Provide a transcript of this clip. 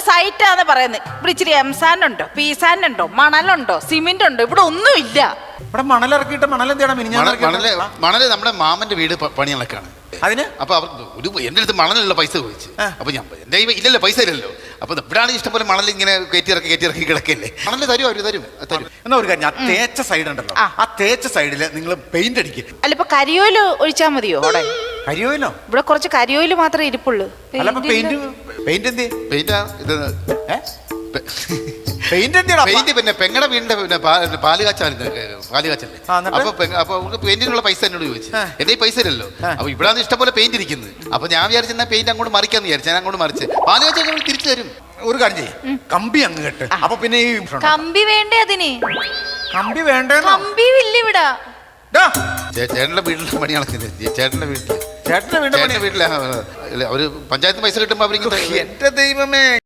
സൈറ്റാന്ന് പറയുന്നത്. ഇവിടെ ഇച്ചിരി എംസാൻഡ് ഉണ്ടോ, പീസാൻഡ് ഉണ്ടോ, മണലുണ്ടോ, സിമെന്റ് ഉണ്ടോ? ഇവിടെ ഒന്നും ഇല്ല. ഇവിടെ മണലിറക്കിയിട്ട് മണലെന്താണ് മണല് നമ്മുടെ മാമന്റെ വീട് പണികളൊക്കെയാണ്. അതിന് അപ്പൊ അവർ എന്റെ അടുത്ത് മണലുള്ള പൈസ ചോദിച്ചു. അപ്പൊ ഞാൻ എന്റെ ഇല്ലല്ലോ, പൈസ ഇല്ലല്ലോ. അപ്പൊ ഇവിടാണ് ഇഷ്ടംപോലെ മണൽ ഇങ്ങനെ കയറ്റി കിടക്കല്ലേ. മണല് തരും, അവര് തരും. എന്നാ ഒരു കാര്യം, ആ തേച്ച സൈഡ് ഉണ്ടല്ലോ, ആ തേച്ച സൈഡില് നിങ്ങൾ പെയിന്റ് അടിക്കും. അല്ല, ഇപ്പൊ കരിയോയില് ഒഴിച്ചാ മതിയോ? അവിടെ കരിയോയിലോ? ഇവിടെ കുറച്ച് കരിയോയില് മാത്രമേ ഇരിപ്പുള്ളൂ. പെയിന്റ് എന്ത് ഇത് പെയിന്റ് പിന്നെ പെങ്ങടെ വീടിന്റെ പിന്നെ പാല് കാച്ചല്ലേ. അപ്പൊ പെയിന്റിനുള്ള പൈസ എന്നോട് ചോദിച്ചു. എന്റെ പൈസ ഇല്ലല്ലോ. അപ്പൊ ഇവിടെ ഇഷ്ടംപോലെ പെയിന്റ് ഇരിക്കുന്നത്. അപ്പൊ ഞാൻ വിചാരിച്ചാൽ പെയിന്റ് അങ്ങോട്ട് മറിക്കാന്ന് വിചാരിച്ചു. ഞാൻ അങ്ങോട്ട് മറിച്ച് പാല് കാച്ചാൽ തിരിച്ചു തരും. ഒരു കാര്യം ചെയ്യും, കമ്പി അങ്ങ് കെട്ട്. അപ്പൊ പിന്നെ ഈ കമ്പി വേണ്ടേ? അതിന് കമ്പി വേണ്ടേ? കമ്പി ഇല്ല ഇവിടെ. ചേട്ടന്റെ വീട്ടിലെ പണി നടക്കുന്നത്. ചേട്ടന്റെ വീട്ടിലെ വീട്ടിലെ അവര് പഞ്ചായത്ത് പൈസ കിട്ടുമ്പോ അവർക്ക് എന്റെ ദൈവമേ.